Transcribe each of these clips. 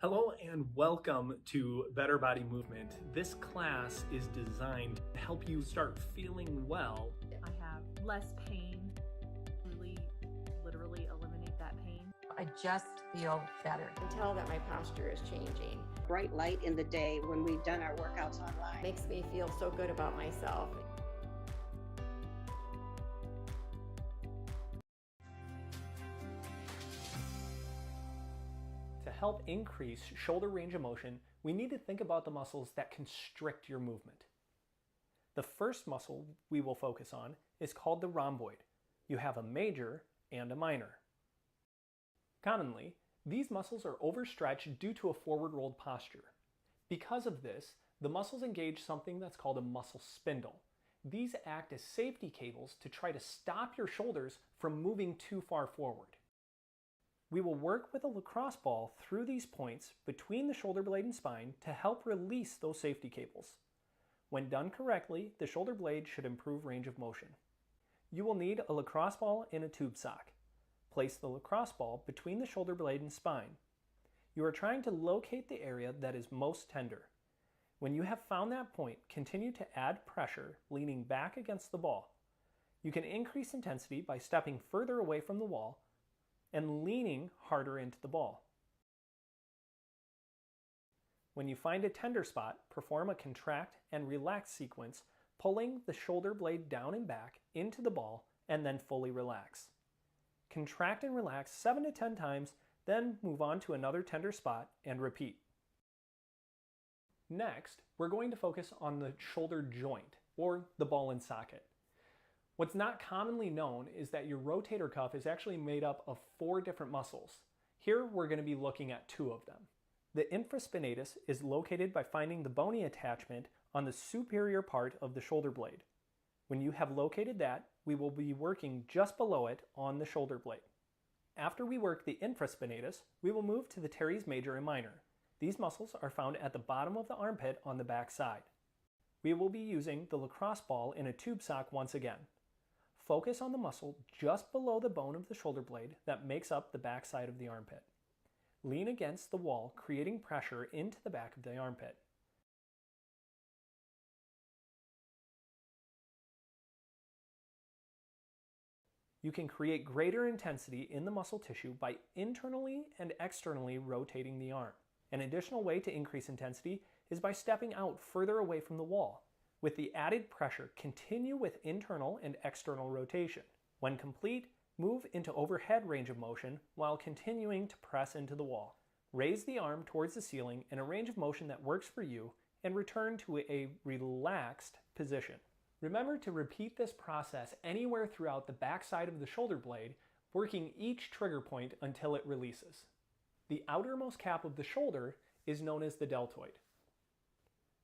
Hello and welcome to Better Body Movement. This class is designed to help you start feeling well. I have less pain, literally eliminate that pain. I just feel better. I can tell that my posture is changing. Bright light in the day when we've done our workouts online. Makes me feel so good about myself. To help increase shoulder range of motion, we need to think about the muscles that constrict your movement. The first muscle we will focus on is called the rhomboid. You have a major and a minor. Commonly, these muscles are overstretched due to a forward rolled posture. Because of this, the muscles engage something that's called a muscle spindle. These act as safety cables to try to stop your shoulders from moving too far forward. We will work with a lacrosse ball through these points between the shoulder blade and spine to help release those safety cables. When done correctly, the shoulder blade should improve range of motion. You will need a lacrosse ball in a tube sock. Place the lacrosse ball between the shoulder blade and spine. You are trying to locate the area that is most tender. When you have found that point, continue to add pressure, leaning back against the ball. You can increase intensity by stepping further away from the wall and leaning harder into the ball. When you find a tender spot, perform a contract and relax sequence, pulling the shoulder blade down and back into the ball and then fully relax. Contract and relax 7 to 10 times, then move on to another tender spot and repeat. Next, we're going to focus on the shoulder joint, or the ball and socket. What's not commonly known is that your rotator cuff is actually made up of 4 different muscles. Here we're going to be looking at 2 of them. The infraspinatus is located by finding the bony attachment on the superior part of the shoulder blade. When you have located that, we will be working just below it on the shoulder blade. After we work the infraspinatus, we will move to the teres major and minor. These muscles are found at the bottom of the armpit on the back side. We will be using the lacrosse ball in a tube sock once again. Focus on the muscle just below the bone of the shoulder blade that makes up the back side of the armpit. Lean against the wall, creating pressure into the back of the armpit. You can create greater intensity in the muscle tissue by internally and externally rotating the arm. An additional way to increase intensity is by stepping out further away from the wall. With the added pressure, continue with internal and external rotation. When complete, move into overhead range of motion while continuing to press into the wall. Raise the arm towards the ceiling in a range of motion that works for you and return to a relaxed position. Remember to repeat this process anywhere throughout the back side of the shoulder blade, working each trigger point until it releases. The outermost cap of the shoulder is known as the deltoid.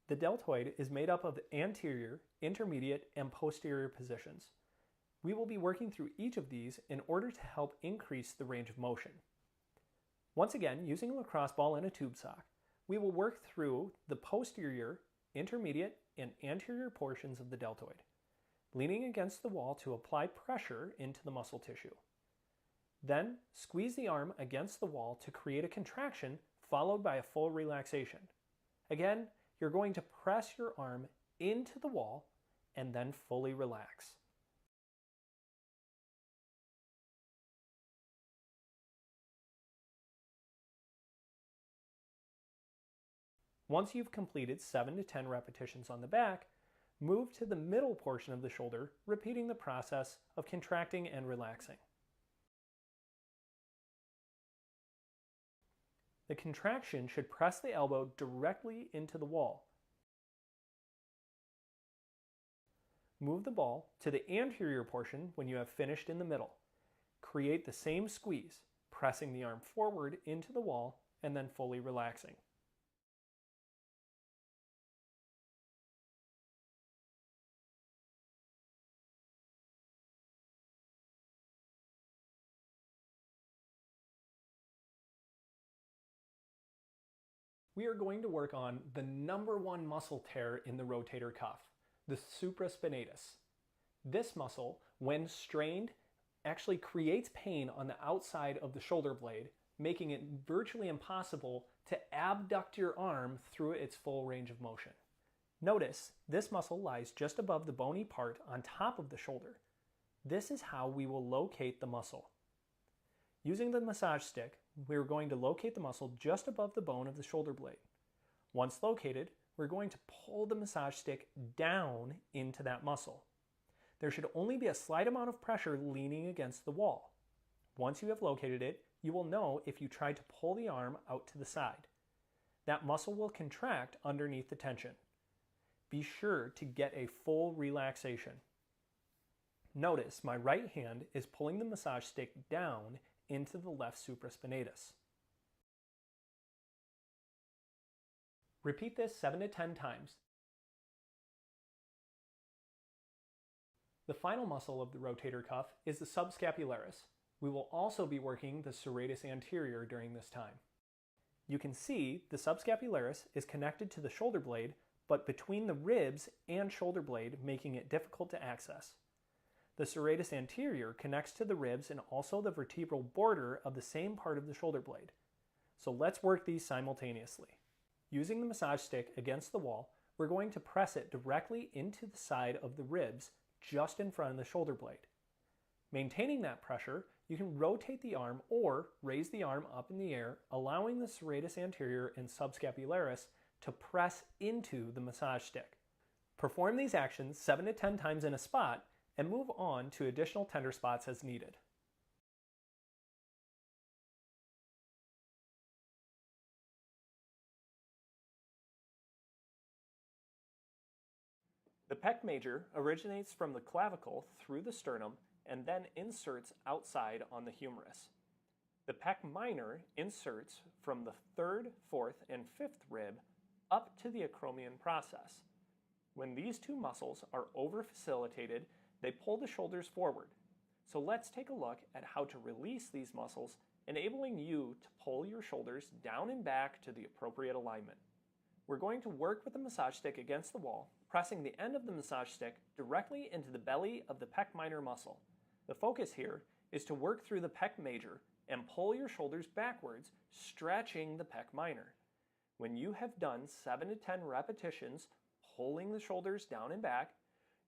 The deltoid is made up of anterior, intermediate, and posterior positions. We will be working through each of these in order to help increase the range of motion. Once again, using a lacrosse ball and a tube sock, we will work through the posterior, intermediate, and anterior portions of the deltoid, leaning against the wall to apply pressure into the muscle tissue. Then, squeeze the arm against the wall to create a contraction followed by a full relaxation. Again, you're going to press your arm into the wall and then fully relax. Once you've completed 7 to 10 repetitions on the back, move to the middle portion of the shoulder, repeating the process of contracting and relaxing. The contraction should press the elbow directly into the wall. Move the ball to the anterior portion when you have finished in the middle. Create the same squeeze, pressing the arm forward into the wall and then fully relaxing. We are going to work on the number 1 muscle tear in the rotator cuff, the supraspinatus. This muscle, when strained, actually creates pain on the outside of the shoulder blade making it virtually impossible to abduct your arm through its full range of motion. Notice this muscle lies just above the bony part on top of the shoulder. This is how we will locate the muscle. Using the massage stick, we're going to locate the muscle just above the bone of the shoulder blade. Once located, we're going to pull the massage stick down into that muscle. There should only be a slight amount of pressure leaning against the wall. Once you have located it, you will know if you try to pull the arm out to the side. That muscle will contract underneath the tension. Be sure to get a full relaxation. Notice my right hand is pulling the massage stick down into the left supraspinatus. Repeat this 7 to 10 times. The final muscle of the rotator cuff is the subscapularis. We will also be working the serratus anterior during this time. You can see the subscapularis is connected to the shoulder blade, but between the ribs and shoulder blade, making it difficult to access. The serratus anterior connects to the ribs and also the vertebral border of the same part of the shoulder blade. So let's work these simultaneously. Using the massage stick against the wall, we're going to press it directly into the side of the ribs just in front of the shoulder blade. Maintaining that pressure, you can rotate the arm or raise the arm up in the air, allowing the serratus anterior and subscapularis to press into the massage stick. Perform these actions 7 to 10 times in a spot and move on to additional tender spots as needed. The pec major originates from the clavicle through the sternum and then inserts outside on the humerus. The pec minor inserts from the 3rd, 4th, and 5th rib up to the acromion process. When these two muscles are over-facilitated, they pull the shoulders forward. So let's take a look at how to release these muscles, enabling you to pull your shoulders down and back to the appropriate alignment. We're going to work with the massage stick against the wall, pressing the end of the massage stick directly into the belly of the pec minor muscle. The focus here is to work through the pec major and pull your shoulders backwards, stretching the pec minor. When you have done 7 to 10 repetitions, pulling the shoulders down and back,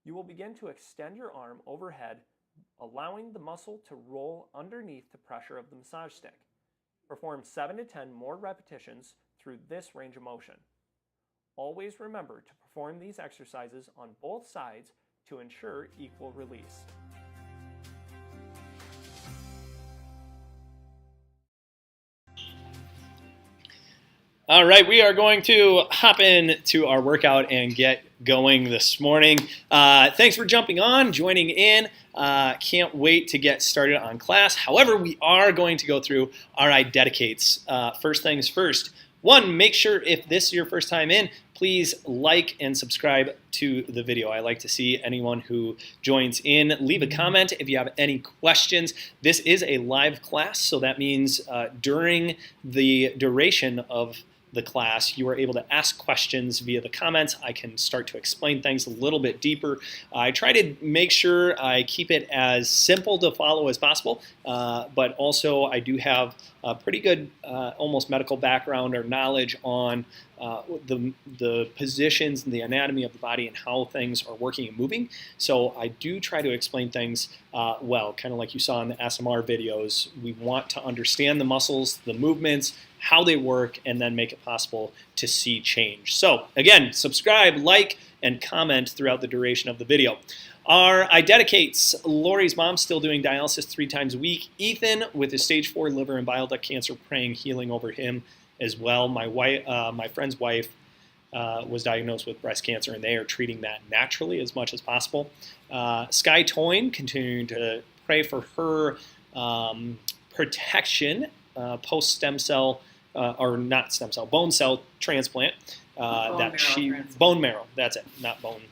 you will begin to extend your arm overhead, allowing the muscle to roll underneath the pressure of the massage stick. Perform 7 to 10 more repetitions through this range of motion. Always remember to perform these exercises on both sides to ensure equal release. All right, we are going to hop into our workout and get going this morning. Thanks for jumping on, joining in. Can't wait to get started on class. However, we are going to go through our iDedicates. First things first. One, make sure if this is your first time in, please like and subscribe to the video. I like to see anyone who joins in. Leave a comment if you have any questions. This is a live class, so that means during the duration of the class, you are able to ask questions via the comments. I can start to explain things a little bit deeper. I try to make sure I keep it as simple to follow as possible, but also I do have a pretty good almost medical background or knowledge on the positions and the anatomy of the body and how things are working and moving. So I do try to explain things well, kind of like you saw in the SMR videos. We want to understand the muscles, the movements, how they work, and then make it possible to see change. So again, subscribe, like, and comment throughout the duration of the video. Our iDedicates, Lori's mom still doing dialysis 3 times a week. Ethan with his stage 4 liver and bile duct cancer, praying healing over him as well. My friend's wife was diagnosed with breast cancer, and they are treating that naturally as much as possible. Sky Toyne, continuing to pray for her protection post-stem cell, or not stem cell, bone cell transplant. Bone marrow, that's it, not bone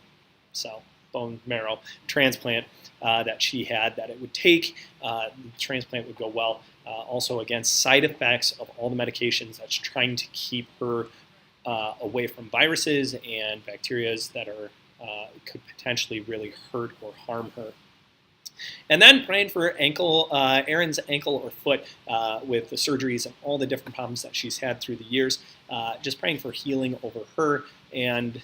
cell. Bone marrow transplant that she had, that it would take. The transplant would go well. Also against side effects of all the medications that's trying to keep her away from viruses and bacteria that are could potentially really hurt or harm her. And then praying for Erin's ankle or foot with the surgeries and all the different problems that she's had through the years. Just praying for healing over her and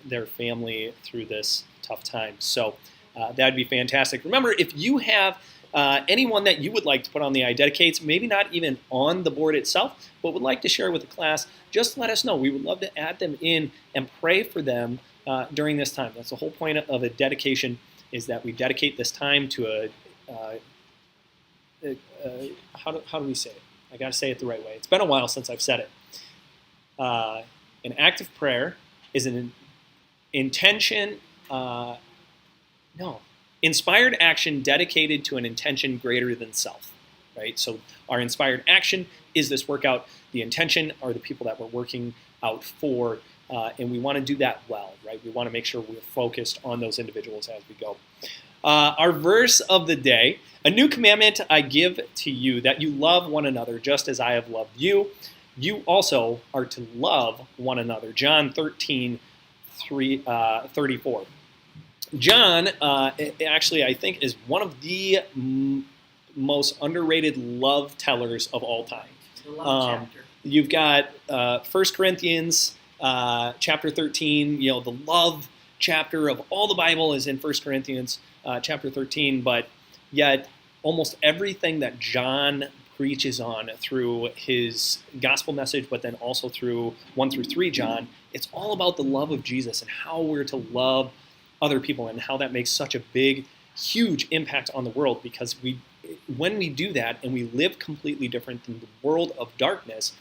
their family through this tough time. So that'd be fantastic. Remember, if you have anyone that you would like to put on the iDedicates, maybe not even on the board itself, but would like to share with the class, just let us know. We would love to add them in and pray for them during this time. That's the whole point of a dedication, is that we dedicate this time to how do we say it? I got to say it the right way. It's been a while since I've said it. An act of prayer is an inspired action dedicated to an intention greater than self, right? So our inspired action is this workout. The intention are the people that we're working out for, and we want to do that well, right? We want to make sure we're focused on those individuals as we go. Our verse of the day: a new commandment I give to you, that you love one another just as I have loved you. You also are to love one another. John 13:34. John, actually, I think, is one of the most underrated love tellers of all time. The love chapter. You've got 1 Corinthians chapter 13, the love chapter of all the Bible is in 1 Corinthians chapter 13, but yet almost everything that John preaches on through his gospel message, but then also through 1 through 3 John, it's all about the love of Jesus and how we're to love other people and how that makes such a big, huge impact on the world, because when we do that and we live completely different than the world of darkness,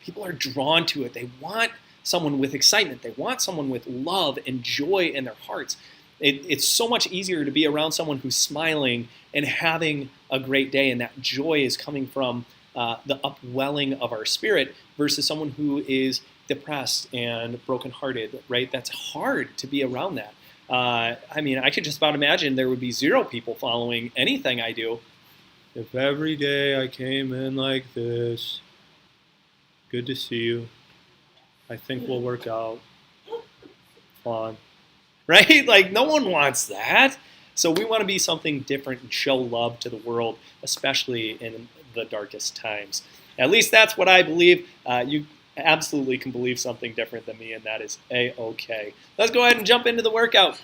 people are drawn to it. They want someone with excitement. They want someone with love and joy in their hearts. It's so much easier to be around someone who's smiling and having a great day, and that joy is coming from the upwelling of our spirit, versus someone who is depressed and brokenhearted, right? That's hard to be around that. I could just about imagine there would be 0 people following anything I do. If every day I came in like this, good to see you. I think we'll work out. Fun. Right? Like, no one wants that. So we want to be something different and show love to the world, especially in the darkest times. At least that's what I believe. You absolutely can believe something different than me, and that is A-okay. Let's go ahead and jump into the workout.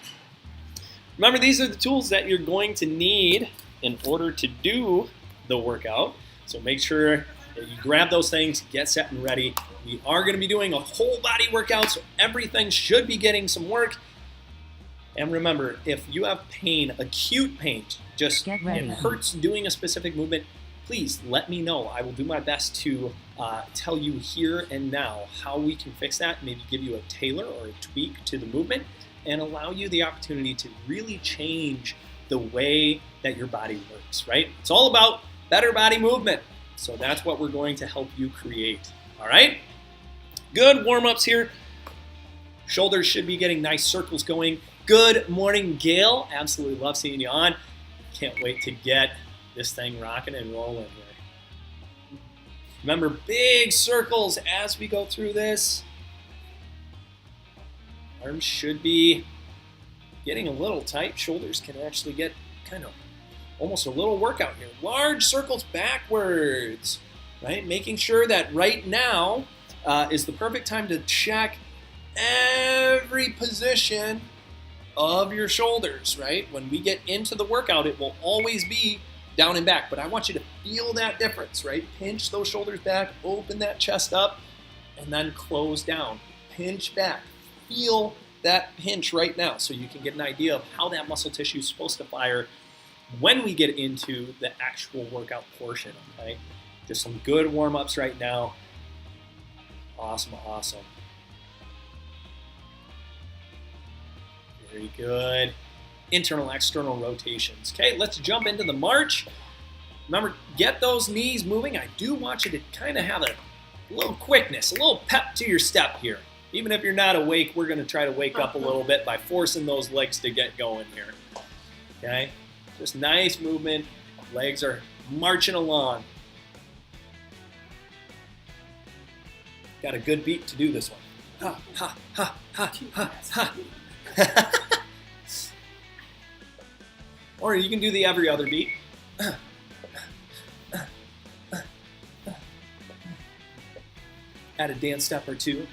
Remember, these are the tools that you're going to need in order to do the workout. So make sure that you grab those things, get set and ready. We are going to be doing a whole body workout, so everything should be getting some work. And remember, if you have pain, acute pain, just it hurts doing a specific movement, please let me know. I will do my best to tell you here and now how we can fix that, maybe give you a tailor or a tweak to the movement, and allow you the opportunity to really change the way that your body works, right? It's all about better body movement. So that's what we're going to help you create, all right? Good warm-ups here. Shoulders should be getting nice circles going. Good morning, Gail. Absolutely love seeing you on. Can't wait to get this thing rocking and rolling here. Remember, big circles as we go through this. Arms should be getting a little tight. Shoulders can actually get kind of almost a little workout here. Large circles backwards, right? Making sure that right now is the perfect time to check every position of your shoulders, right? When we get into the workout, it will always be down and back, but I want you to feel that difference, right? Pinch those shoulders back, open that chest up, and then close down. Pinch back. Feel that pinch right now so you can get an idea of how that muscle tissue is supposed to fire when we get into the actual workout portion, okay? Just some good warm-ups right now. Awesome, awesome. Very good. Internal, external rotations. Okay, let's jump into the march. Remember, get those knees moving. I do want you to kind of have a little quickness, a little pep to your step here. Even if you're not awake, we're going to try to wake up a little bit by forcing those legs to get going here. Okay, just nice movement. Legs are marching along. Got a good beat to do this one. Ha, ha, ha, ha, ha, ha. Or you can do the every other beat. Add a dance step or two.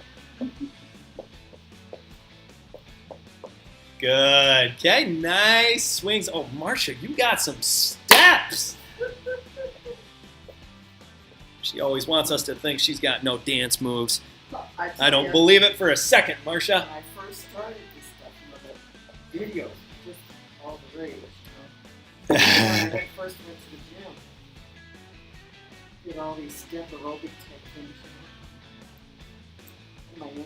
Good. Okay, nice swings. Oh, Marcia, you got some steps. She always wants us to think she's got no dance moves. I don't believe it for a second, Marcia. When I first started this stuff, you know, the videos, just all the rage, you know. When I first went to the gym, did all these step aerobic type things, you know. My ankle.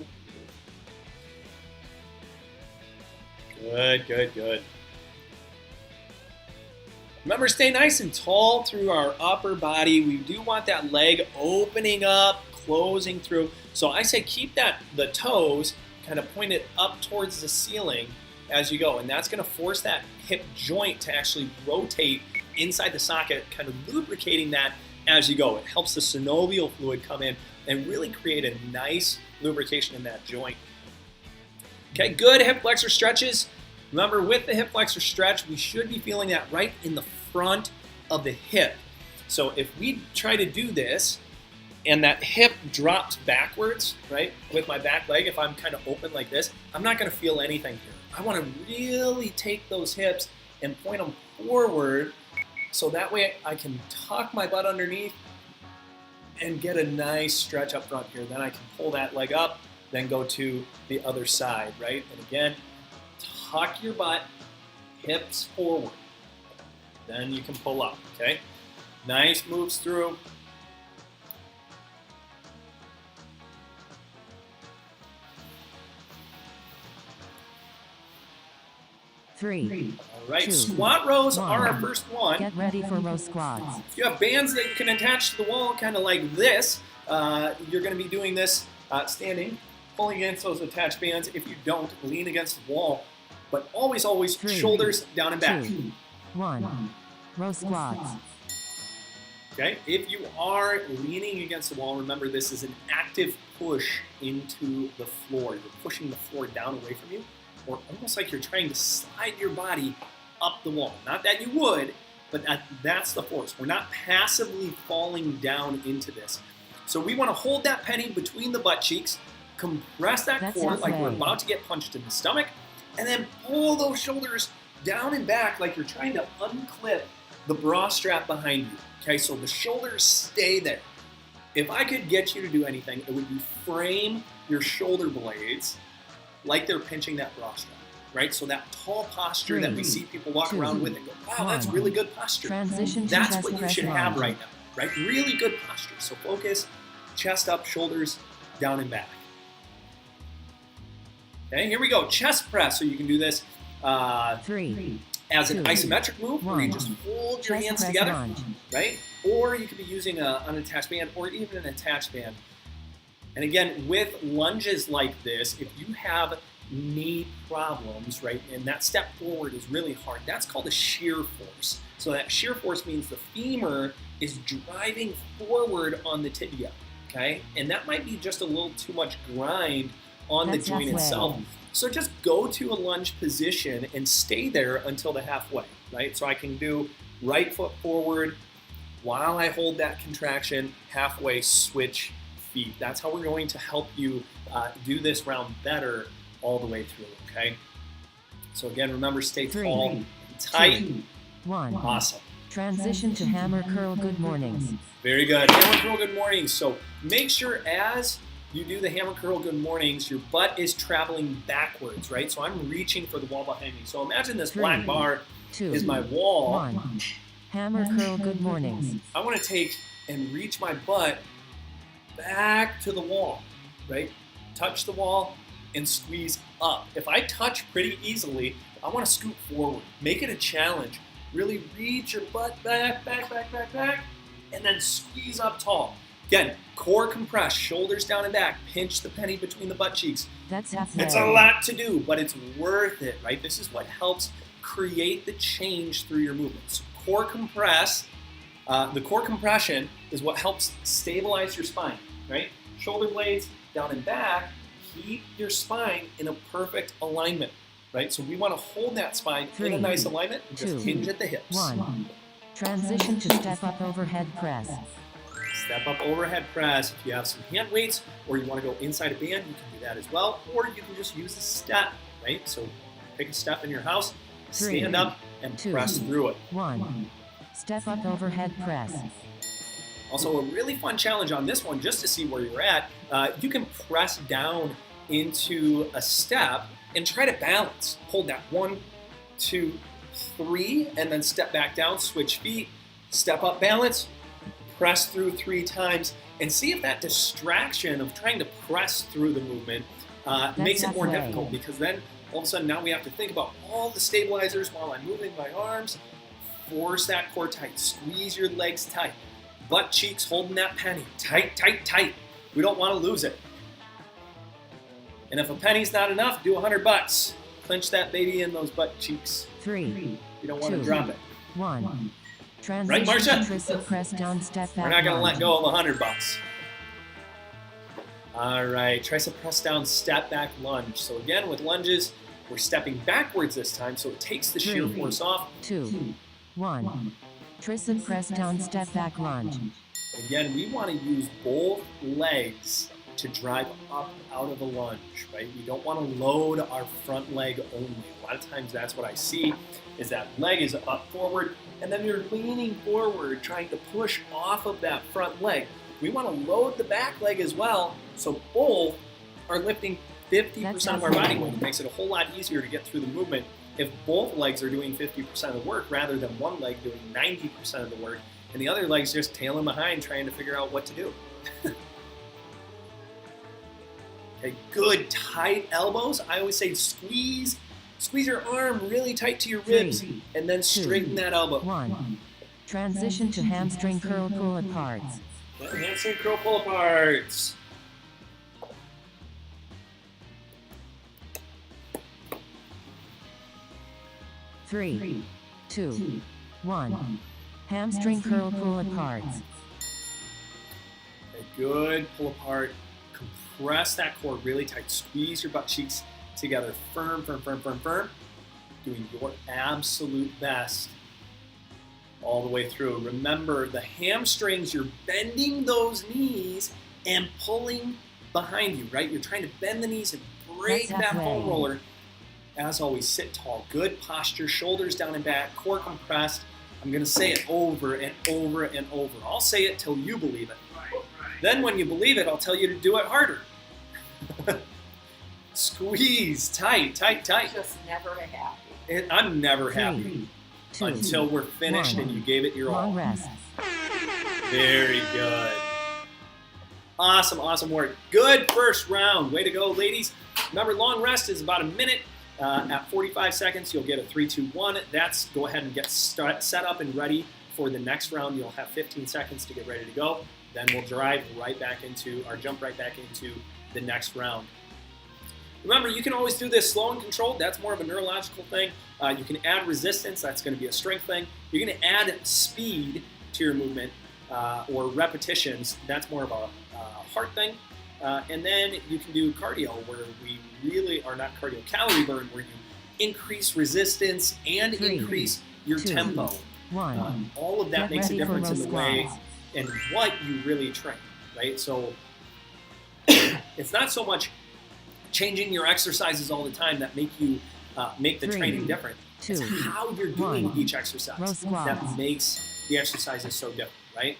Good, good, good. Remember, stay nice and tall through our upper body. We do want that leg opening up, closing through. So I say keep the toes kind of pointed up towards the ceiling as you go. And that's going to force that hip joint to actually rotate inside the socket, kind of lubricating that as you go. It helps the synovial fluid come in and really create a nice lubrication in that joint. Okay, good hip flexor stretches. Remember, with the hip flexor stretch, we should be feeling that right in the front of the hip. So if we try to do this, and that hip drops backwards, right, with my back leg, if I'm kind of open like this, I'm not going to feel anything here. I want to really take those hips and point them forward, so that way I can tuck my butt underneath and get a nice stretch up front here. Then I can pull that leg up, then go to the other side, right? And again, tuck your butt, hips forward. Then you can pull up, okay? Nice moves through. Three. All right, Two, squat rows one. are our first one. Get ready for row squats. If you have bands that you can attach to the wall, kind of like this, you're going to be doing this standing, pulling against those attached bands. If you don't, lean against the wall. But always, always Three, shoulders down and back. 2, 1. Row squats. Okay, if you are leaning against the wall, remember this is an active push into the floor. You're pushing the floor down away from you, or almost like you're trying to slide your body up the wall. Not that you would, but that's the force. We're not passively falling down into this. So we want to hold that penny between the butt cheeks, compress that That's core like we're halfway. about to get punched in the stomach, and then pull those shoulders down and back like you're trying to unclip the bra strap behind you. Okay, so the shoulders stay there. If I could get you to do anything, it would be frame your shoulder blades like they're pinching that bra strap, right? So that tall posture that we 3, see people walk 2, around with and go, wow, that's 1. really good posture. Transition to That's chest what you press should have lunge. right now, right? Really good posture. So focus, chest up, shoulders down and back. Okay, here we go. Chest press. So you can do this 3, as an 2, isometric move, where you 1. just hold your Chest hands press together, lunge. right? Or you could be using an unattached band or even an attached band. And again, with lunges like this, if you have knee problems, right, and that step forward is really hard, that's called a shear force. So that shear force means the femur is driving forward on the tibia, okay? And that might be just a little too much grind on That's the joint halfway. itself. So just go to a lunge position and stay there until the halfway, right? So I can do right foot forward while I hold that contraction, halfway switch feet. That's how we're going to help you do this round better all the way through, okay? So again, remember, stay 3, tall and tight. 2, 1. Awesome. Transition to hammer curl good mornings. Very good. Hammer curl good mornings. So make sure as you do the hammer curl good mornings, your butt is traveling backwards, right? So I'm reaching for the wall behind me. So imagine this 3, black bar 2, is my wall. 1. Hammer curl good mornings. I want to take and reach my butt back to the wall, right? Touch the wall and squeeze up. If I touch pretty easily, I want to scoot forward. Make it a challenge. Really reach your butt back, and then squeeze up tall. Again, core compress, shoulders down and back, pinch the penny between the butt cheeks. That's halfway. It's a lot to do, but it's worth it, right? This is what helps create the change through your movements. Core compress, the core compression is what helps stabilize your spine, right? Shoulder blades down and back, keep your spine in a perfect alignment. right? So we want to hold that spine in a 3, nice alignment, just 2, hinge at the hips. 1. Transition to step up overhead press. Step up overhead press. If you have some hand weights or you want to go inside a band, you can do that as well. Or you can just use a step, right? So pick a step in your house, 3, stand up, and 2, press through it. 1. Step up overhead press. Also, a really fun challenge on this one, just to see where you're at, you can press down into a step and try to balance. Hold that 1, 2, 3, and then step back down, switch feet, step up, balance, press through 3 times, and see if that distraction of trying to press through the movement makes it more halfway. difficult, because then all of a sudden now we have to think about all the stabilizers while I'm moving my arms. Force that core tight, squeeze your legs tight, butt cheeks holding that penny, tight, tight, tight. We don't want to lose it. And if a penny's not enough, do 100 butts. Clench that baby in those butt cheeks. 3, You don't want to 2, drop it. 1. Transition Marcia? to tricep press down step back. We're not going to let lunge. go of 100 butts. All right, tricep press down, step back lunge. So again, with lunges, we're stepping backwards this time, so it takes the shear 3, force off. 2, 1. Tricep press down step back lunge. Again, we want to use both legs to drive up out of a lunge, right? We don't want to load our front leg only. A lot of times that's what I see, is that leg is up forward, and then you're leaning forward, trying to push off of that front leg. We want to load the back leg as well, so both are lifting 50% of our body weight. It makes it a whole lot easier to get through the movement if both legs are doing 50% of the work, rather than one leg doing 90% of the work, and the other leg's just tailing behind trying to figure out what to do. Okay, good tight elbows. I always say squeeze your arm really tight to your ribs, 3, and then straighten that elbow. 1. Transition to hamstring curl pull aparts. Hamstring curl pull aparts. Three, 2, 1. Hamstring curl pull aparts. Okay, good, pull apart. Compress that core really tight. Squeeze your butt cheeks together. Firm, firm, firm, firm, firm. Doing your absolute best all the way through. Remember, the hamstrings, you're bending those knees and pulling behind you, right? You're trying to bend the knees and break That's that foam halfway. roller. As always, sit tall. Good posture, shoulders down and back, core compressed. I'm going to say it over and over and over. I'll say it till you believe it. Then when you believe it, I'll tell you to do it harder. Squeeze, tight, tight, tight. Just never happy. And I'm never happy 3, 2, until we're finished 1. and you gave it your all. Long rest. Very good. Awesome, awesome work. Good first round. Way to go, ladies. Remember, long rest is about a minute. At 45 seconds, you'll get a 3, 2, 1. That's go ahead and get set up and ready for the next round. You'll have 15 seconds to get ready to go. Then we'll jump right back into the next round. Remember, you can always do this slow and controlled. That's more of a neurological thing. You can add resistance. That's going to be a strength thing. You're going to add speed to your movement or repetitions. That's more of a heart thing. And then you can do cardio, where we really are not cardio, calorie burn, where you increase resistance and 3, increase your 2, tempo. 1. All of that Get makes a ready for difference in row the way squats. and what you really train, right? So it's not so much changing your exercises all the time that make you make the 3, training different. 2, It's how you're doing 1. each Row exercise squats. that makes the exercises so different, right?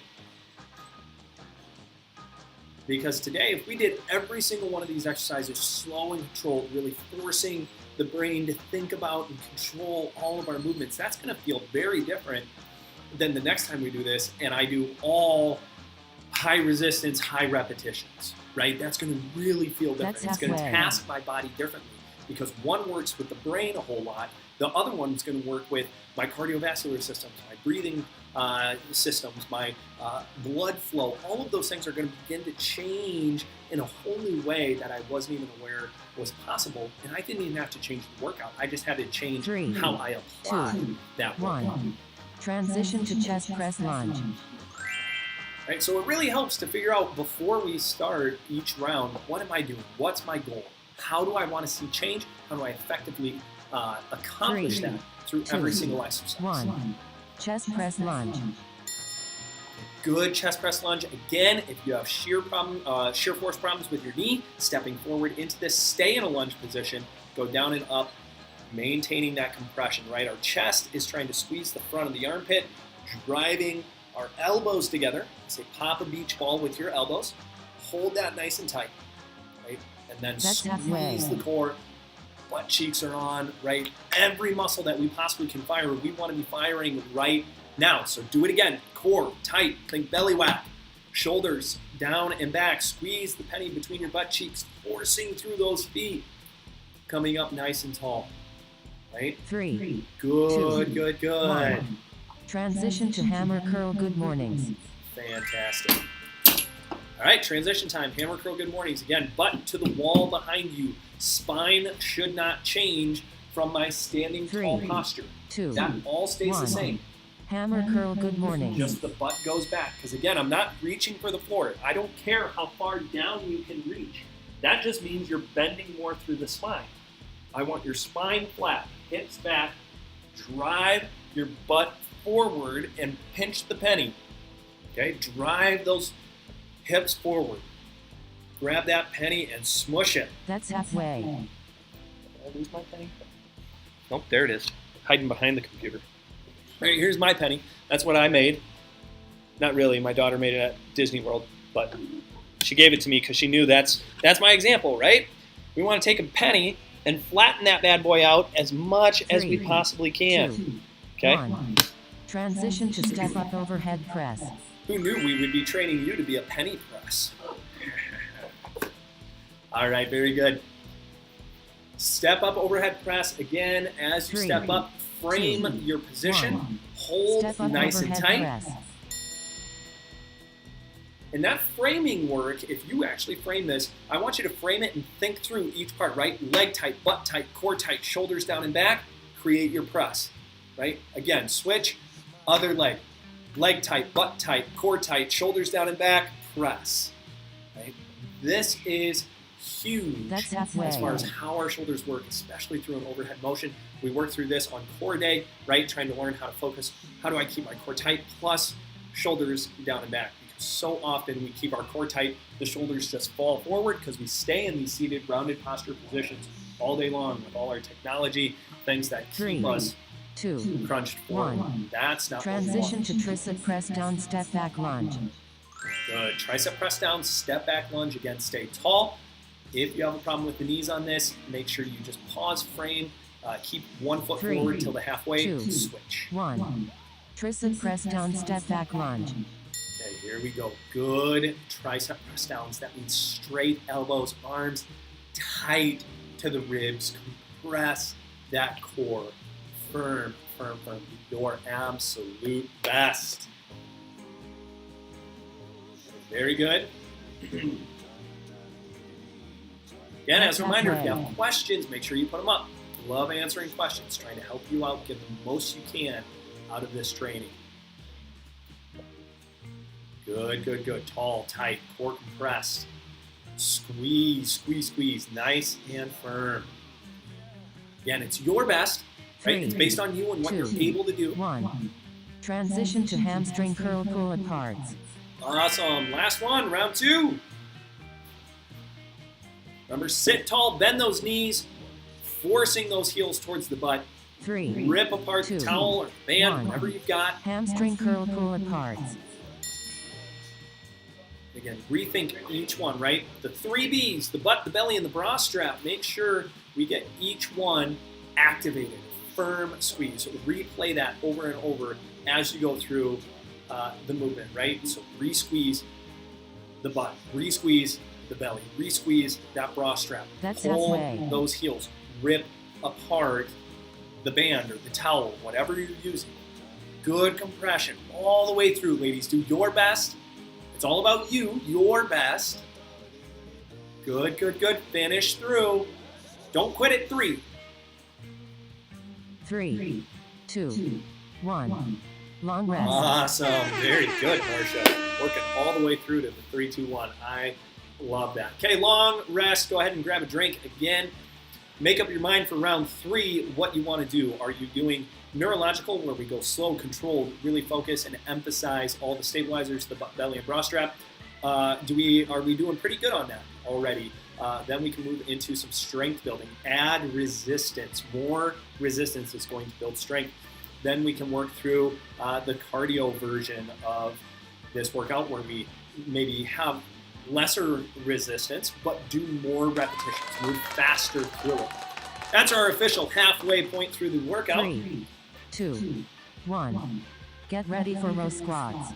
Because today, if we did every single one of these exercises slow and controlled, really forcing the brain to think about and control all of our movements, that's going to feel very different than the next time we do this and I do all high resistance, high repetitions, right? That's going to really feel different. That's It's going to halfway. task my body differently because one works with the brain a whole lot. The other one's going to work with my cardiovascular systems, my breathing systems, my blood flow. All of those things are going to begin to change in a whole new way that I wasn't even aware was possible. And I didn't even have to change the workout. I just had to change 3, how I applied 2, that workout. 1. Transition to chest press lunge. Right, so it really helps to figure out before we start each round, what am I doing? What's my goal? How do I want to see change? How do I effectively accomplish 3, that through 2, every single exercise. 1. Chest press lunge. Good chest press lunge. Again, if you have shear force problems with your knee, stepping forward into this, stay in a lunge position, go down and up, maintaining that compression, right? Our chest is trying to squeeze the front of the armpit, driving our elbows together. Say pop a beach ball with your elbows. Hold that nice and tight, right? And then That's halfway. squeeze the core. Butt cheeks are on, right? Every muscle that we possibly can fire, we want to be firing right now. So do it again. Core tight, think belly whack. Shoulders down and back. Squeeze the penny between your butt cheeks, forcing through those feet. Coming up nice and tall, right? 3, Good, 2, good, good. 1. Transition to hammer curl good mornings. Fantastic. All right, transition time. Hammer curl good mornings. Again, butt to the wall behind you. Spine should not change from my standing tall 3, posture. 2, That all stays 1. the same. Hammer curl good mornings. Just the butt goes back. Because again, I'm not reaching for the floor. I don't care how far down you can reach. That just means you're bending more through the spine. I want your spine flat, hips back, drive your butt forward and pinch the penny. Okay, drive those hips forward. Grab that penny and smush it. That's halfway. Did I lose my penny? Nope, there it is. Hiding behind the computer. All right, here's my penny. That's what I made. Not really. My daughter made it at Disney World, but she gave it to me because she knew that's my example, right? We want to take a penny and flatten that bad boy out as much as we 3, possibly can. 2, Okay? 1. Transition to step up overhead press. Who knew we would be training you to be a penny press? All right, very good. Step up overhead press. Again, as you 3, step up, frame 2, your position. 1. Hold Step up nice and overhead tight. press. And that framing work, if you actually frame this, I want you to frame it and think through each part, right? Leg tight, butt tight, core tight, shoulders down and back. Create your press, right? Again, switch, other leg. Leg tight, butt tight, core tight, shoulders down and back, press, right? This is huge That's halfway. as far as how our shoulders work, especially through an overhead motion. We work through this on core day, right? Trying to learn how to focus. How do I keep my core tight plus shoulders down and back? Because so often we keep our core tight, the shoulders just fall forward because we stay in these seated, rounded posture positions all day long with all our technology, things that keep 3, us 2, crunched forward. 1. That's not Transition what to tricep press down step back lunge. we want. Good. Tricep press down, step back lunge. Again, stay tall. If you have a problem with the knees on this, make sure you just pause, frame, keep 1 foot 3, forward till the halfway, 2, switch. 1. Tricep press down step back lunge. Okay, here we go. Good tricep press downs. That means straight elbows, arms tight to the ribs. Compress that core. Firm, firm, firm. Your absolute best. Very good. Again, as a reminder, if you have questions, make sure you put them up. Love answering questions, trying to help you out, get the most you can out of this training. Good, good, good. Tall, tight, core compressed. Squeeze, squeeze, squeeze. Nice and firm. Again, it's your best, right? 3, It's based on you and what 2, you're able to do. 1. Transition to hamstring curl pull aparts. Awesome. Last one, round 2. Remember, sit tall, bend those knees, forcing those heels towards the butt. 3, Rip apart the 2, towel or band, 1. whatever you've got. Hamstring curl pull aparts. Again, rethink each one, right? The 3 Bs, the butt, the belly, and the bra strap. Make sure we get each one activated. Firm squeeze. So replay that over and over as you go through the movement, right? So re-squeeze the butt, re-squeeze the belly, re-squeeze that bra strap. That's Pull halfway. those heels. Rip apart the band or the towel, whatever you're using. Good compression all the way through, ladies. Do your best. It's all about you, your best. Good, good, good. Finish through. Don't quit at 3. 3, 2, 1. Long rest. Awesome. Very good, Marcia. Working all the way through to the 3, 2, 1. I love that. Okay, long rest. Go ahead and grab a drink again. Make up your mind for round 3 what you want to do. Are you doing neurological, where we go slow, controlled, really focus and emphasize all the stabilizers, the belly and bra strap? Are we doing pretty good on that already? Then we can move into some strength building. Add resistance. More resistance is going to build strength. Then we can work through the cardio version of this workout, where we maybe have lesser resistance, but do more repetitions, move faster through it. That's our official halfway point through the workout. 3, 2, 1. Get ready for row squats.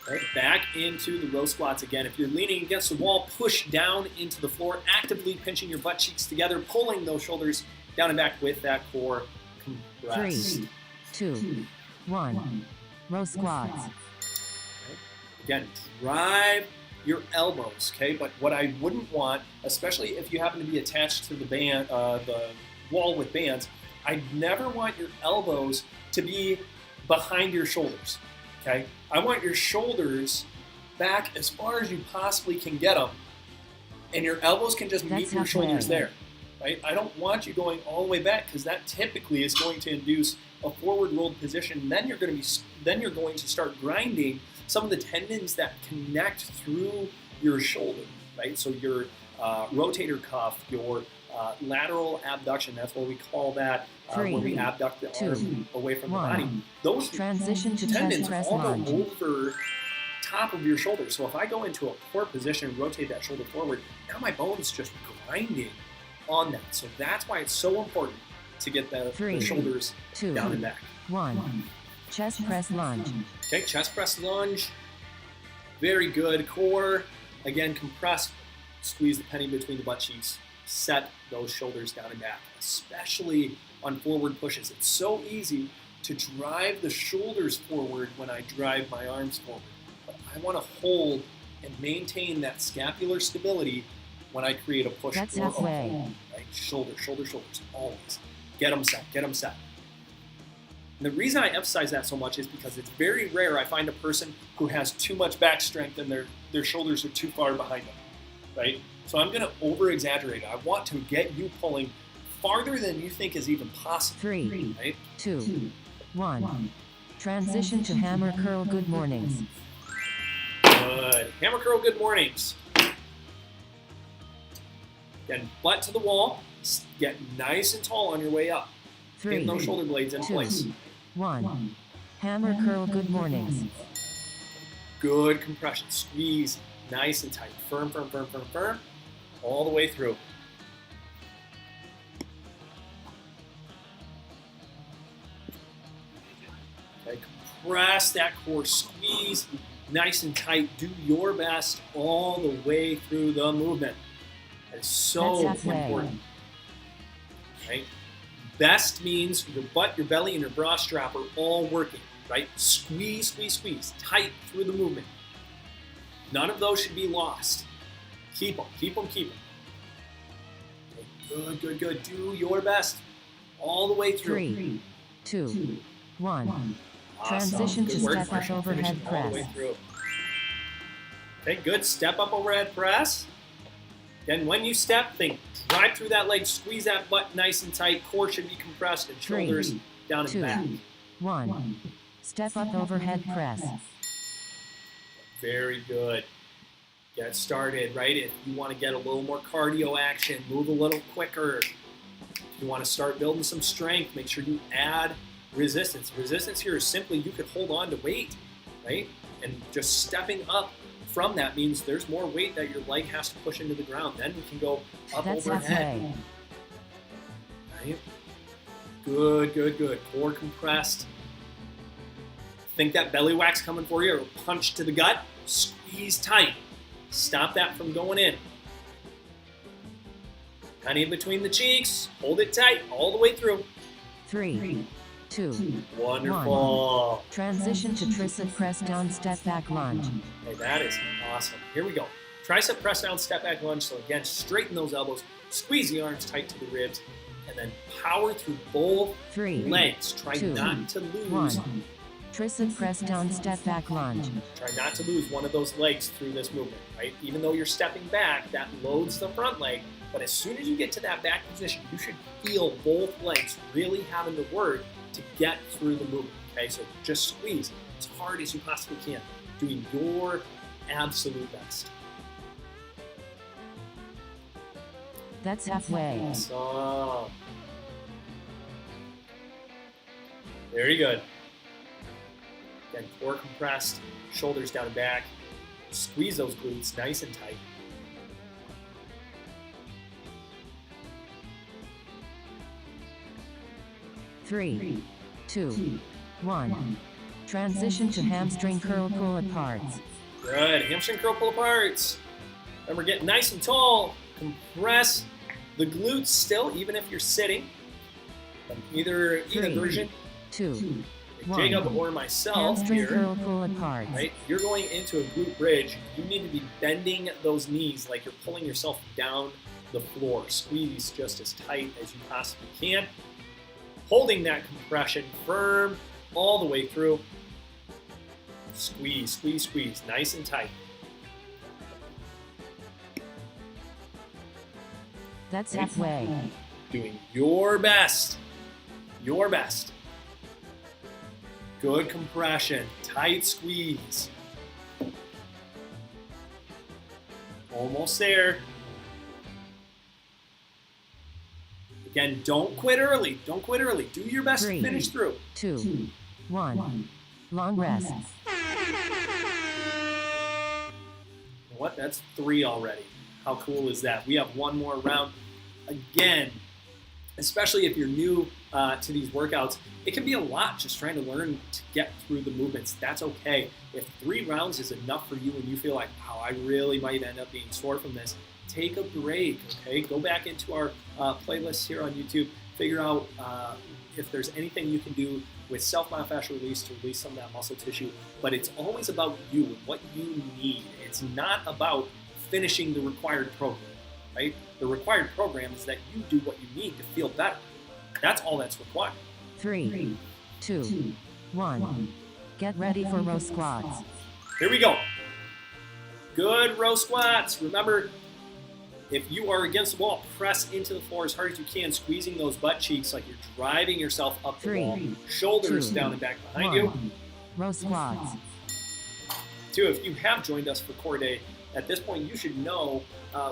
Right, back into the row squats again. If you're leaning against the wall, push down into the floor, actively pinching your butt cheeks together, pulling those shoulders down and back with that core compressed. 3, 2, 1. Row squats. Okay. Again, drive your elbows, okay? But what I wouldn't want, especially if you happen to be attached to the the wall with bands, I never want your elbows to be behind your shoulders, okay? I want your shoulders back as far as you possibly can get them, and your elbows can just meet your shoulders there, right? I don't want you going all the way back, because that typically is going to induce a forward rolled position. Then you're going to start grinding some of the tendons that connect through your shoulder, right? So your rotator cuff, your lateral abduction, that's what we call that, where we abduct the arm away from the body. Those Transition to tendons chest press all go lunge. over top of your shoulder. So if I go into a core position, rotate that shoulder forward, now my bone's just grinding on that. So that's why it's so important to get the shoulders 2, down and back. 1. Chest press lunge. Okay, chest press lunge. Very good. Core, again, compress. Squeeze the penny between the butt cheeks. Set those shoulders down and back, especially on forward pushes. It's so easy to drive the shoulders forward when I drive my arms forward. But I want to hold and maintain that scapular stability when I create a push. That's or halfway. a pull, right? Shoulder, shoulder, shoulders, always. Get them set, get them set. And the reason I emphasize that so much is because it's very rare I find a person who has too much back strength and their shoulders are too far behind them, right? So I'm going to over-exaggerate. I want to get you pulling farther than you think is even possible. 3, right? 2, 1. Transition to hammer curl good mornings. Good. Hammer curl good mornings. Again, butt to the wall. Get nice and tall on your way up. 3, Get those shoulder blades in 2, place. 1. Hammer curl good mornings. Good compression. Squeeze nice and tight. Firm, firm, firm, firm, firm. All the way through. Okay, compress that core. Squeeze nice and tight. Do your best all the way through the movement. That is so important. Right? Best means your butt, your belly, and your bra strap are all working, right? Squeeze, squeeze, squeeze, tight through the movement. None of those should be lost. Keep them, keep them, keep them. Okay, good, good, good. Do your best all the way through. 3, 2, 1. Awesome. Transition Good to work. step up overhead Finish it all the way press. through. Okay, good. Step up overhead press. Then when you step, think drive through that leg, squeeze that butt nice and tight. Core should be compressed and 3, shoulders down and 2, back. 1. Step up overhead press. Very good. Get started, right? If you want to get a little more cardio action, move a little quicker. If you want to start building some strength, make sure you add resistance. Resistance here is simply you could hold on to weight, right? And just stepping up from that means there's more weight that your leg has to push into the ground. Then we can go up That's overhead. halfway. Right? Good, good, good. Core compressed. Think that belly wax coming for you, or punch to the gut. Squeeze tight. Stop that from going in. Penny in between the cheeks. Hold it tight all the way through. 3, 2, Wonderful. Transition to tricep press down step back lunge. Okay, that is awesome. Here we go. Tricep press down, step back lunge. So again, straighten those elbows, squeeze the arms tight to the ribs, and then power through both 3, legs. Try 2, not to lose 1. Tristan press down, step back lunge. Try not to lose one of those legs through this movement, right? Even though you're stepping back, that loads the front leg, but as soon as you get to that back position, you should feel both legs really having to work to get through the movement, okay? So just squeeze as hard as you possibly can, doing your absolute best. That's halfway. Awesome. Very good. Again, core compressed, shoulders down and back. Squeeze those glutes nice and tight. Three, 2, 1. Transition to hamstring curl pull aparts. Good. Hamstring curl pull aparts. Remember, get nice and tall. Compress the glutes still, even if you're sitting. Either version. 2, Jacob or myself hamstring here, curl pull aparts. right? You're going into a glute bridge. You need to be bending those knees like you're pulling yourself down the floor. Squeeze just as tight as you possibly can. Holding that compression firm all the way through. Squeeze, squeeze, squeeze. Nice and tight. That's halfway. Doing your best. Your best. Good compression. Tight squeeze. Almost there. Again, don't quit early. Don't quit early. Do your best to finish through. 2, 1. Long rest. You know what? That's 3 already. How cool is that? We have one more round. Again, especially if you're new to these workouts, it can be a lot just trying to learn to get through the movements. That's okay. If 3 rounds is enough for you and you feel like, wow, I really might end up being sore from this, take a break, okay? Go back into our playlists here on YouTube. Figure out if there's anything you can do with self-myofascial release to release some of that muscle tissue. But it's always about you and what you need. It's not about finishing the required program, right? The required program is that you do what you need to feel better. That's all that's required. 3, 2, 1. Get ready for row squats. Here we go. Good row squats. Remember, if you are against the wall, press into the floor as hard as you can, squeezing those butt cheeks like you're driving yourself up the wall. Shoulders 2, down and back behind you. Row squats. 2, if you have joined us for Core Day, at this point you should know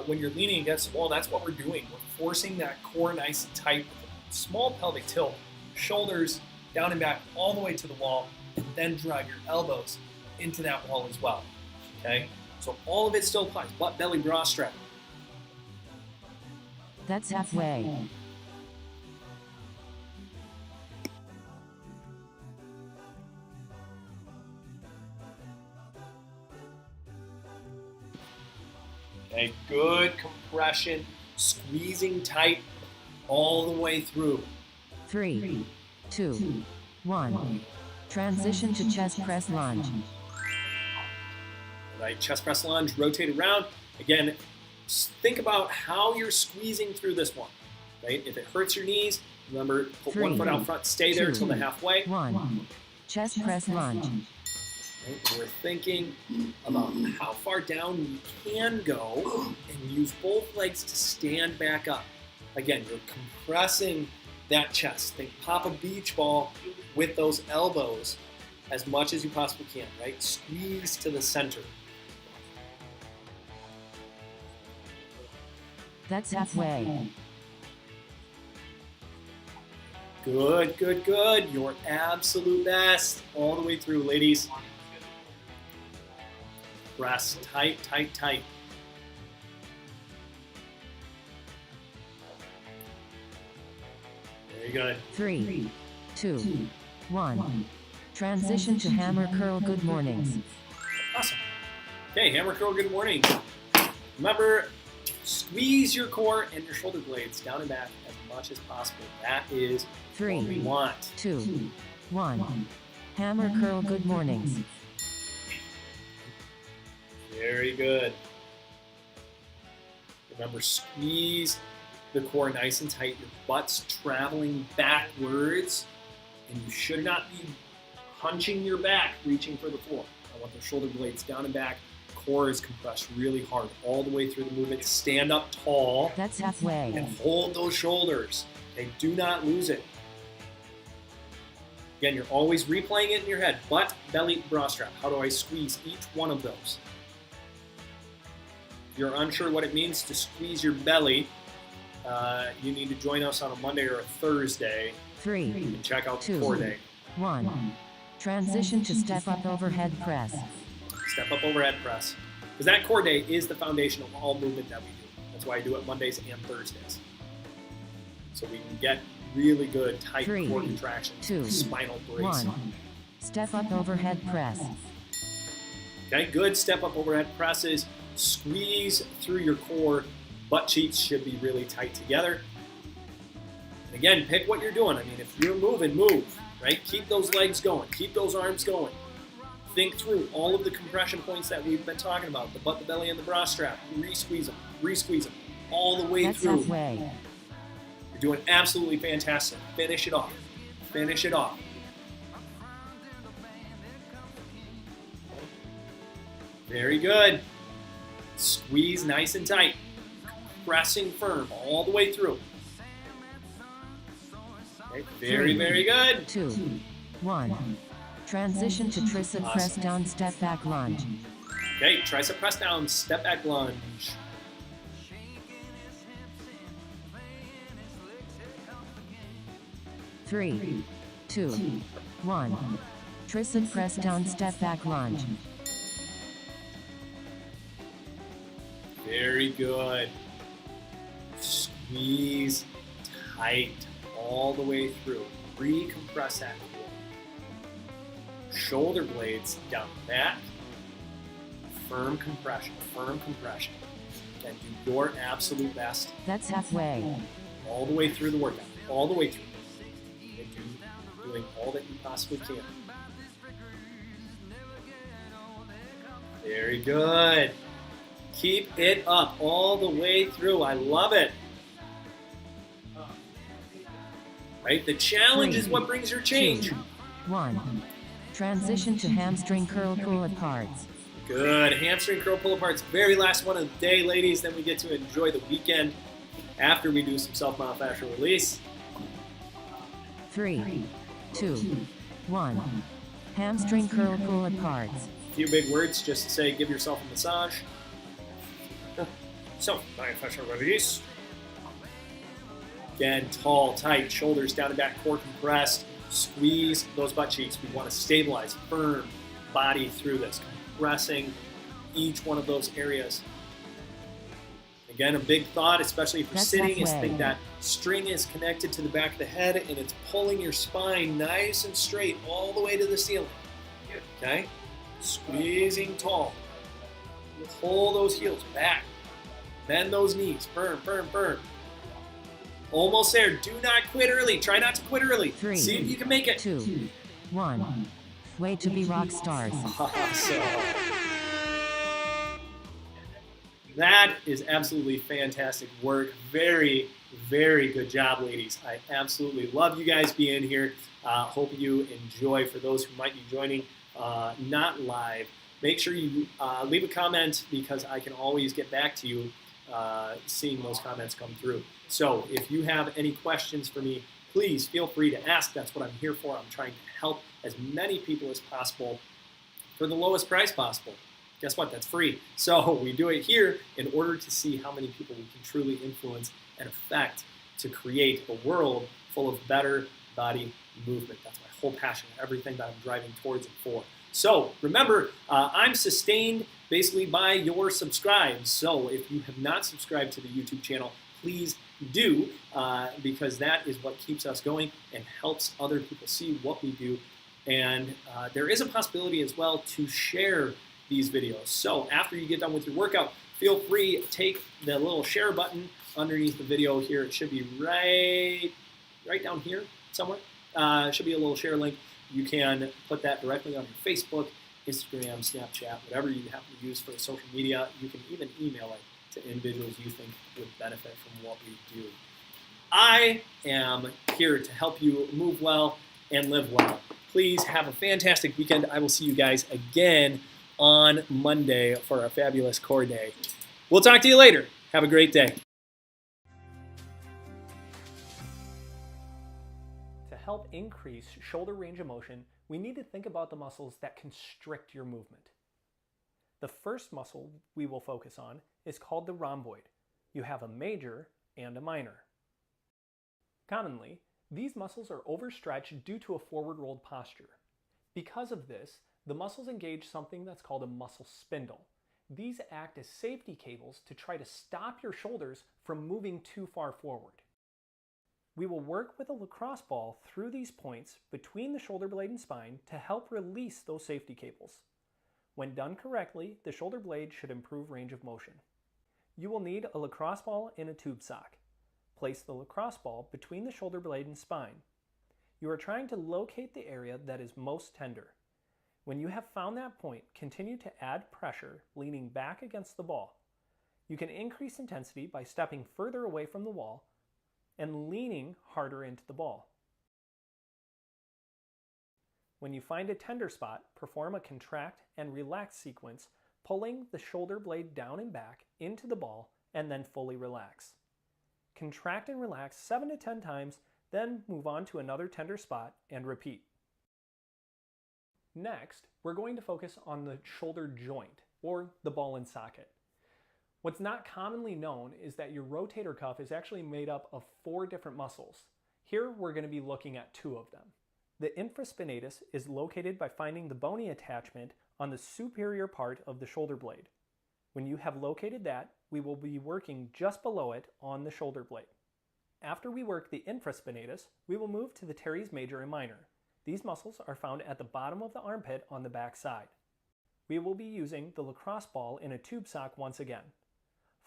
when you're leaning against the wall, that's what we're doing. We're forcing that core nice and tight. Small pelvic tilt. Shoulders down and back all the way to the wall, and then drive your elbows into that wall as well. Okay? So all of it still applies. Butt, belly, bra strap. That's halfway. Okay, good compression, squeezing tight all the way through. 3, 2, 1. Transition to chest press lunge. Right, chest press lunge, rotate around. Again, think about how you're squeezing through this one. Right? If it hurts your knees, remember, put 3, one foot out front, stay there 2, till the halfway. 1. Chest press lunge. Right? We're thinking about how far down you can go and use both legs to stand back up. Again, you're compressing that chest. Think pop a beach ball with those elbows as much as you possibly can, right? Squeeze to the center. That's halfway. Good, good, good. Your absolute best. All the way through, ladies. Press tight, tight, tight. Very good. 3, 2, 1. Transition to hammer curl good mornings. Awesome. Okay, hammer curl good morning. Remember, squeeze your core and your shoulder blades down and back as much as possible. That is what we 3, want. 2, 1. Hammer curl good mornings. Very good. Remember, squeeze the core nice and tight. Your butt's traveling backwards, and you should not be hunching your back, reaching for the floor. I want those shoulder blades down and back. Core is compressed really hard all the way through the movement. Stand up tall. That's halfway. And hold those shoulders. Okay, do not lose it. Again, you're always replaying it in your head. Butt, belly, bra strap. How do I squeeze each one of those? If you're unsure what it means to squeeze your belly, you need to join us on a Monday or a Thursday 3, and check out the 2, core day. 1. Transition to step up overhead press. Step up overhead press. Because that core day is the foundation of all movement that we do. That's why I do it Mondays and Thursdays. So we can get really good tight 3, core contractions, 2, spinal brace. 1. Step up overhead press. Okay, good step up overhead presses. Squeeze through your core. Butt cheeks should be really tight together. And again, pick what you're doing. I mean, if you're moving, move, right? Keep those legs going. Keep those arms going. Think through all of the compression points that we've been talking about. The butt, the belly, and the bra strap. Re-squeeze them all the way That's through. halfway. You're doing absolutely fantastic. Finish it off. Finish it off. Very good. Squeeze nice and tight. Pressing firm all the way through. Okay, very, 3, very good. 2, 1. Transition to tricep press down, step back lunge. Okay, tricep press down, step back lunge. Three, 2, 1. Tricep press down, step back lunge. Very good. Squeeze tight all the way through. Recompress that core. Shoulder blades down the back. Firm compression, firm compression. And do your absolute best That's halfway. all the way through the workout. All the way through. And doing all that you possibly can. Very good. Keep it up all the way through. I love it. Right? The challenge is what brings your change. 1. Transition to hamstring curl pull aparts. Good. Hamstring curl pull aparts. Very last one of the day, ladies. Then we get to enjoy the weekend after we do some self-myofascial release. 3, 2, 1. Hamstring curl pull aparts. A few big words. Just say give yourself a massage. Self-myofascial release. Again, tall, tight, shoulders down and back, core compressed. Squeeze those butt cheeks. We want to stabilize, firm body through this, compressing each one of those areas. Again, a big thought, especially if you're That's sitting, is halfway. think that string is connected to the back of the head and it's pulling your spine nice and straight all the way to the ceiling. Okay? Squeezing tall. Pull those heels back. Bend those knees. Firm, firm, firm. Almost there. Do not quit early. Try not to quit early. 3, See if you can make it. 2, 1. Way to be rock stars. Awesome. That is absolutely fantastic work. Very, very good job, ladies. I absolutely love you guys being here. Hope you enjoy. For those who might be joining not live, make sure you leave a comment because I can always get back to you seeing those comments come through. So if you have any questions for me, please feel free to ask. That's what I'm here for. I'm trying to help as many people as possible for the lowest price possible. Guess what? That's free. So we do it here in order to see how many people we can truly influence and affect to create a world full of better body movement. That's my whole passion, everything that I'm driving towards and for. So remember, I'm sustained basically by your subscribes. So if you have not subscribed to the YouTube channel, please do, because that is what keeps us going and helps other people see what we do. And there is a possibility as well to share these videos. So after you get done with your workout, feel free to take the little share button underneath the video here. It should be right down here somewhere. It should be a little share link. You can put that directly on your Facebook, Instagram, Snapchat, whatever you happen to use for social media. You can even email it to individuals you think would benefit from what we do. I am here to help you move well and live well. Please have a fantastic weekend. I will see you guys again on Monday for our fabulous core day. We'll talk to you later. Have a great day. To help increase shoulder range of motion, we need to think about the muscles that constrict your movement. The first muscle we will focus on is called the rhomboid. You have a major and a minor. Commonly, these muscles are overstretched due to a forward rolled posture. Because of this, the muscles engage something that's called a muscle spindle. These act as safety cables to try to stop your shoulders from moving too far forward. We will work with a lacrosse ball through these points between the shoulder blade and spine to help release those safety cables. When done correctly, the shoulder blade should improve range of motion. You will need a lacrosse ball in a tube sock. Place the lacrosse ball between the shoulder blade and spine. You are trying to locate the area that is most tender. When you have found that point, continue to add pressure, leaning back against the ball. You can increase intensity by stepping further away from the wall and leaning harder into the ball. When you find a tender spot, perform a contract and relax sequence, pulling the shoulder blade down and back into the ball and then fully relax. Contract and relax 7 to 10 times, then move on to another tender spot and repeat. Next, we're going to focus on the shoulder joint, or the ball and socket. What's not commonly known is that your rotator cuff is actually made up of 4 different muscles. Here we're going to be looking at 2 of them. The infraspinatus is located by finding the bony attachment on the superior part of the shoulder blade. When you have located that, we will be working just below it on the shoulder blade. After we work the infraspinatus, we will move to the teres major and minor. These muscles are found at the bottom of the armpit on the back side. We will be using the lacrosse ball in a tube sock once again.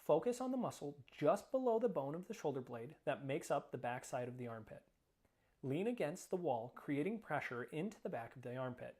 Focus on the muscle just below the bone of the shoulder blade that makes up the back side of the armpit. Lean against the wall, creating pressure into the back of the armpit.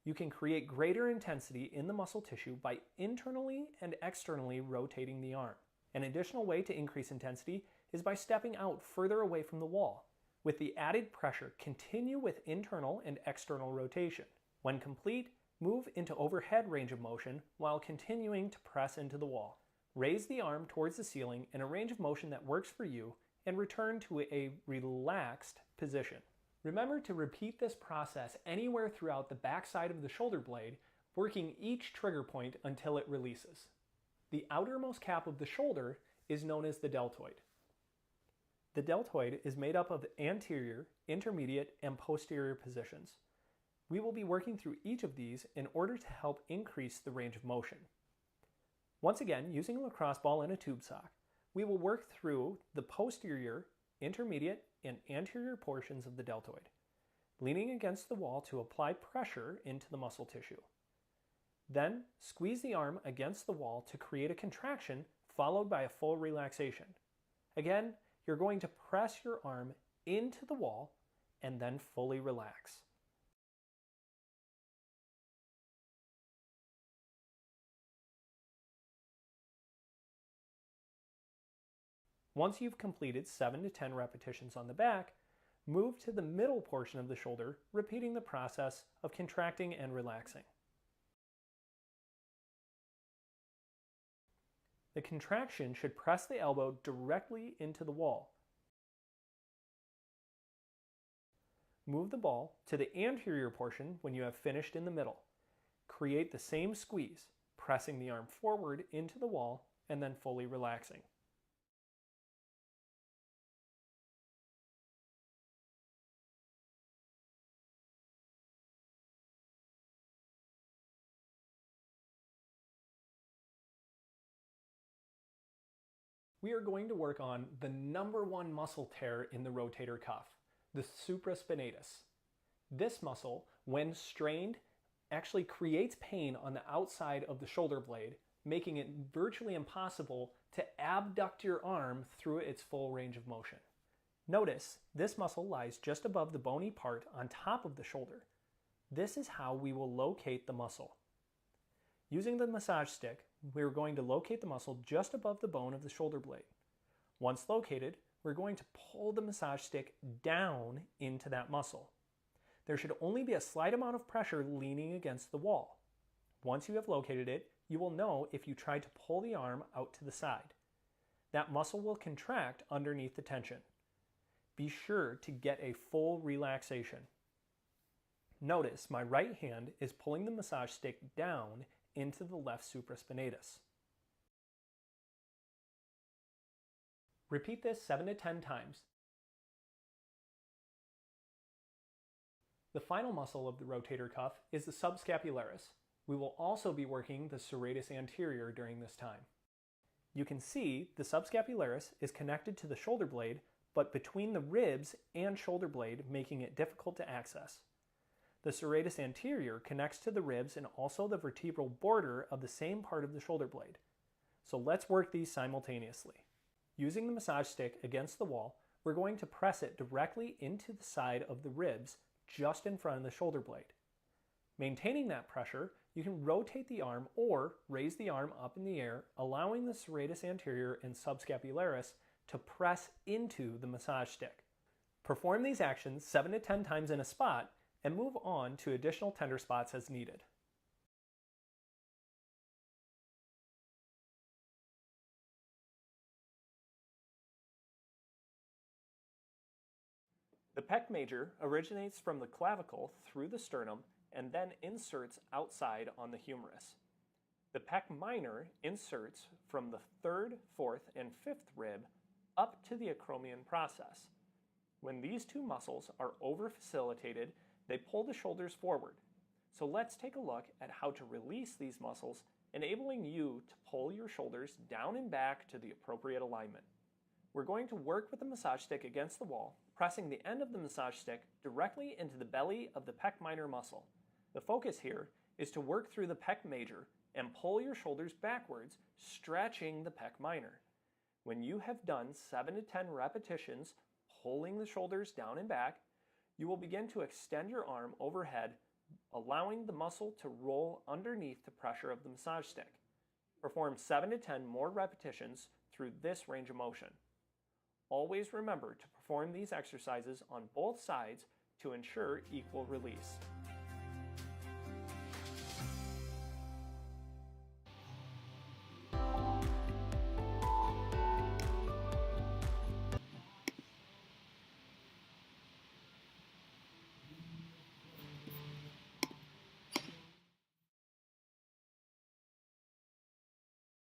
You can create greater intensity in the muscle tissue by internally and externally rotating the arm. An additional way to increase intensity is by stepping out further away from the wall. With the added pressure, continue with internal and external rotation. When complete, move into overhead range of motion while continuing to press into the wall. Raise the arm towards the ceiling in a range of motion that works for you and return to a relaxed position. Remember to repeat this process anywhere throughout the back side of the shoulder blade, working each trigger point until it releases. The outermost cap of the shoulder is known as the deltoid. The deltoid is made up of anterior, intermediate, and posterior positions. We will be working through each of these in order to help increase the range of motion. Once again, using a lacrosse ball and a tube sock, we will work through the posterior, intermediate, and anterior portions of the deltoid, leaning against the wall to apply pressure into the muscle tissue. Then, squeeze the arm against the wall to create a contraction followed by a full relaxation. Again, you're going to press your arm into the wall and then fully relax. Once you've completed 7 to 10 repetitions on the back, move to the middle portion of the shoulder, repeating the process of contracting and relaxing. The contraction should press the elbow directly into the wall. Move the ball to the anterior portion when you have finished in the middle. Create the same squeeze, pressing the arm forward into the wall and then fully relaxing. We are going to work on the number 1 muscle tear in the rotator cuff, the supraspinatus. This muscle, when strained, actually creates pain on the outside of the shoulder blade, making it virtually impossible to abduct your arm through its full range of motion. Notice, this muscle lies just above the bony part on top of the shoulder. This is how we will locate the muscle. Using the massage stick, we're going to locate the muscle just above the bone of the shoulder blade. Once located, we're going to pull the massage stick down into that muscle. There should only be a slight amount of pressure leaning against the wall. Once you have located it, you will know if you try to pull the arm out to the side. That muscle will contract underneath the tension. Be sure to get a full relaxation. Notice my right hand is pulling the massage stick down into the left supraspinatus. Repeat this 7 to 10 times. The final muscle of the rotator cuff is the subscapularis. We will also be working the serratus anterior during this time. You can see the subscapularis is connected to the shoulder blade, but between the ribs and shoulder blade, making it difficult to access. The serratus anterior connects to the ribs and also the vertebral border of the same part of the shoulder blade. So let's work these simultaneously. Using the massage stick against the wall, we're going to press it directly into the side of the ribs just in front of the shoulder blade. Maintaining that pressure, you can rotate the arm or raise the arm up in the air, allowing the serratus anterior and subscapularis to press into the massage stick. Perform these actions 7 to 10 times in a spot and move on to additional tender spots as needed. The pec major originates from the clavicle through the sternum and then inserts outside on the humerus. The pec minor inserts from the 3rd, 4th, and 5th rib up to the acromion process. When these two muscles are over-facilitated, they pull the shoulders forward. So let's take a look at how to release these muscles, enabling you to pull your shoulders down and back to the appropriate alignment. We're going to work with the massage stick against the wall, pressing the end of the massage stick directly into the belly of the pec minor muscle. The focus here is to work through the pec major and pull your shoulders backwards, stretching the pec minor. When you have done 7 to 10 repetitions, pulling the shoulders down and back, you will begin to extend your arm overhead, allowing the muscle to roll underneath the pressure of the massage stick. Perform 7 to 10 more repetitions through this range of motion. Always remember to perform these exercises on both sides to ensure equal release.